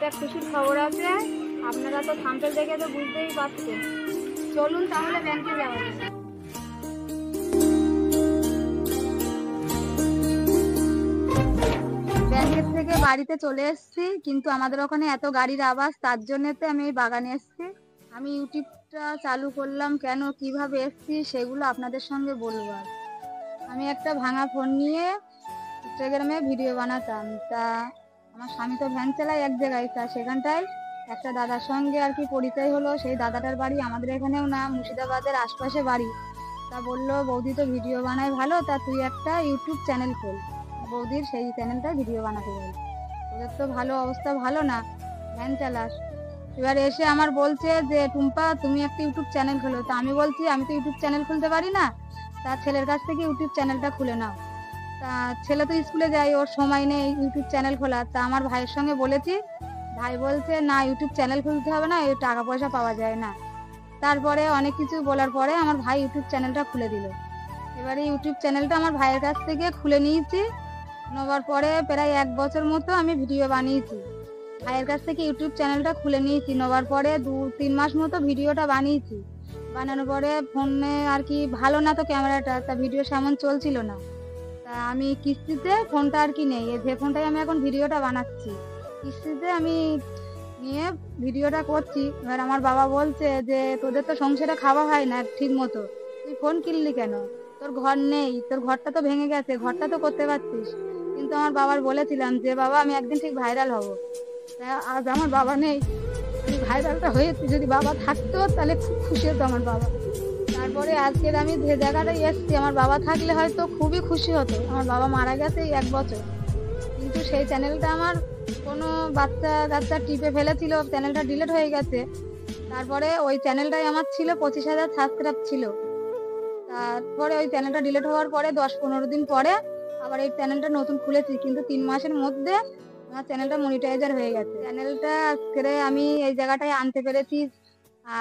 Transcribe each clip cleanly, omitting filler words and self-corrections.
একটা খুশির খবর আছে, আপনারা তো থাম্বনেল দেখে তো বুঝতেই পারছেন। চলুন তাহলে ব্যাংকে যাওয়া যাক। ব্যাংকের থেকে বাড়িতে চলে এসেছি, কিন্তু আমাদের ওখানে এত গাড়ির আওয়াজ, তার জন্যতে আমি এই বাগানে এসেছি। আমি ইউটিউবটা চালু করলাম কেন, কিভাবে এসেছি, সেগুলো আপনাদের সঙ্গে বলবো। আমি একটা ভাঙা ফোন নিয়ে ইনস্টাগ্রামে ভিডিও বানাতাম। তা আমার স্বামী তো ভ্যান চালায় এক জায়গায়, তা সেখানটায় একটা দাদার সঙ্গে আর কি পরিচয় হলো। সেই দাদাটার বাড়ি আমাদের এখানেও না, মুর্শিদাবাদের আশপাশে বাড়ি। তা বললো, বৌদি তো ভিডিও বানায় ভালো, তা তুই একটা ইউটিউব চ্যানেল খোল, বৌদির সেই চ্যানেলটায় ভিডিও বানাতে বল। ওদের তো ভালো অবস্থা, ভালো না, ভ্যান চালাস। এবার এসে আমার বলছে যে টুম্পা তুমি একটা ইউটিউব চ্যানেল খোলো। তা আমি বলছি আমি তো ইউটিউব চ্যানেল খুলতে পারি না, তার ছেলের কাছ থেকে ইউটিউব চ্যানেলটা খুলে নাও। তা ছেলে তো স্কুলে যায়, ওর সময় নেই ইউটিউব চ্যানেল খোলার। তা আমার ভাইয়ের সঙ্গে বলেছি, ভাই বলছে না ইউটিউব চ্যানেল খুলতে হবে না, এই টাকা পয়সা পাওয়া যায় না। তারপরে অনেক কিছু বলার পরে আমার ভাই ইউটিউব চ্যানেলটা খুলে দিল। এবারে ইউটিউব চ্যানেলটা আমার ভাইয়ের কাছ থেকে খুলে নিয়েছি। নেওয়ার পরে প্রায় 1 বছর মতো আমি ভিডিও বানিয়েছি। ভাইয়ের কাছ থেকে ইউটিউব চ্যানেলটা খুলে নিয়েছি, নেওয়ার পরে 2-3 মাস মতো ভিডিওটা বানিয়েছি। বানানোর পরে ফোনে আর কি ভালো না তো ক্যামেরাটা, তা ভিডিও সেমন চলছিল না। তা আমি কিস্তিতে ফোনটা আর কি নেই, যে ফোনটাই আমি এখন ভিডিওটা বানাচ্ছি, কিস্তিতে আমি নিয়ে ভিডিওটা করছি। এবার আমার বাবা বলছে যে তোদের তো সংসারে খাওয়া হয় না ঠিক মতো, তুই ফোন কিনলি কেন, তোর ঘর নেই, তোর ঘরটা তো ভেঙে গেছে, ঘরটা তো করতে পারছিস। কিন্তু আমার বাবার বলেছিলাম যে বাবা আমি একদিন ঠিক ভাইরাল হব। আজ আমার বাবা নেই, আমি ভাইরালটা হয়েছি, যদি বাবা থাকতো তাহলে খুব খুশি হতো আমার বাবা। তারপরে আজকের আমি যে জায়গাটায় এসছি, আমার বাবা থাকলে হয়তো খুবই খুশি হতো। আমার বাবা মারা গেছে 1 বছর, কিন্তু সেই চ্যানেলটা আমার কোনো বাচ্চা টিপে ফেলেছিল, চ্যানেলটা ডিলিট হয়ে গেছে। তারপরে ওই চ্যানেলটাই আমার ছিল 25,000 সাবস্ক্রাইব ছিল। তারপরে ওই চ্যানেলটা ডিলিট হওয়ার পরে 10-15 দিন পরে আবার এই চ্যানেলটা নতুন খুলেছি, কিন্তু 3 মাসের মধ্যে আমার চ্যানেলটা মনিটাইজার হয়ে গেছে। চ্যানেলটা আজকে আমি এই জায়গাটায় আনতে পেরেছি,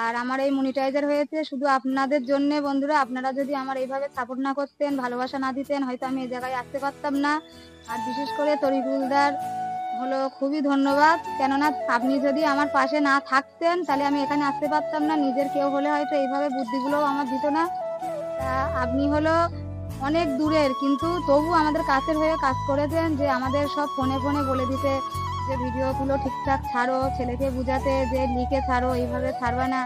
আর আমার এই মনিটাইজার হয়েছে শুধু আপনাদের জন্য। বন্ধুরা, আপনারা যদি আমার এইভাবে সাপোর্ট না করতেন, ভালোবাসা না দিতেন, হয়তো আমি এই জায়গায় আসতে পারতাম না। আর বিশেষ করে তরিকুলদার হলো খুবই ধন্যবাদ, কেননা আপনি যদি আমার পাশে না থাকতেন তাহলে আমি এখানে আসতে পারতাম না। নিজের কেউ হলে হয়তো এইভাবে বুদ্ধিগুলোও আমার দিত না। আপনি হলো অনেক দূরের, কিন্তু তবু আমাদের কাছের হয়ে কাজ করেছেন, যে আমাদের সব ফোনে ফোনে বলে দিতে যে ভিডিওগুলো ঠিকঠাক ছাড়ো, ছেলেকে বুঝাতে যে লিখে ছাড়ো, এইভাবে ছাড়বা না।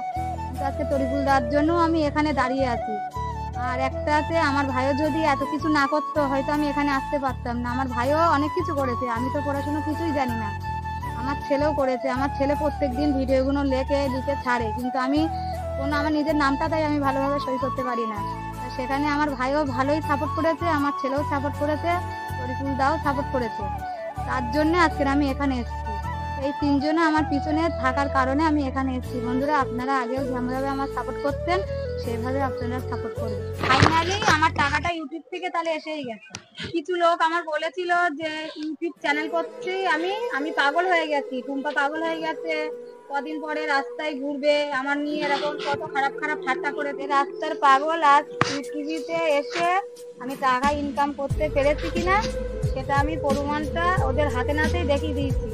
কিন্তু আজকে তরিকুল দার জন্য আমি এখানে দাঁড়িয়ে আছি। আর একটাতে আমার ভাইও যদি এত কিছু না করতো হয়তো আমি এখানে আসতে পারতাম না। আমার ভাইও অনেক কিছু করেছে, আমি তো পড়াশোনা কিছুই জানি না। আমার ছেলেও করেছে, আমার ছেলে প্রত্যেকদিন ভিডিওগুলো লিখে ছাড়ে, কিন্তু আমি আমার নিজের নামটা তাই আমি ভালোভাবে সই করতে পারি না। সেখানে আমার ভাইও ভালোই সাপোর্ট করেছে, আমার ছেলেও সাপোর্ট করেছে, তরিকুল দাও সাপোর্ট করেছে। তার জন্য আজকে আমি এখানে এসেছি। এই 3 জনে আমার পিছনে থাকার কারণে আমি এখানে এসেছি। বন্ধুরা, আপনারা আগেও যেভাবে আমার সাপোর্ট করতেন সেভাবে আপনারা সাপোর্ট করবেন। ফাইনালি আমার টাকাটা ইউটিউব থেকে তাহলে এসেই গেছে। কিছু লোক আমার বলেছিল যে ইউটিউব চ্যানেল করছি, আমি পাগল হয়ে গেছি, টুম্পা পাগল হয়ে গেছে, কদিন পরে রাস্তায় ঘুরবে আমার নিয়ে, এরকম কত খারাপ খারাপ ঠাট্টা করেছে। রাস্তার পাগল আজ টিভিতে এসে আমি টাকা ইনকাম করতে পেরেছি কিনা সেটা আমি প্রমাণটা ওদের হাতে নাতেই দেখিয়ে দিয়েছি,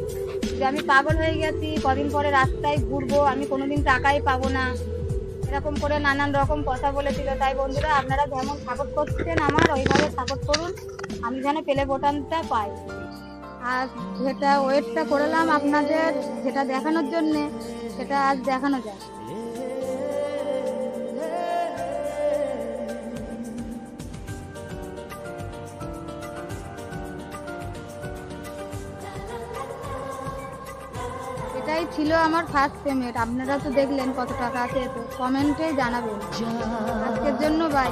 যে আমি পাগল হয়ে গেছি, কদিন পরে রাস্তায় ঘুরবো, আমি কোনোদিন টাকাই পাবো না, এরকম করে নানান রকম কথা বলেছিল। তাই বন্ধুরা, আপনারা যেমন সাপোর্ট করছেন আমার, ওইভাবে সাপোর্ট করুন, আমি যেন প্লে বোতামটা পাই। আর যেটা ওয়েটটা করলাম আপনাদের যেটা দেখানোর জন্যে, সেটা আজ দেখানো যায়। এটাই ছিল আমার ফার্স্ট পেমেন্ট। আপনারা তো দেখলেন কত টাকা আছে, তো কমেন্টে জানাবেন। আজকের জন্য বাই।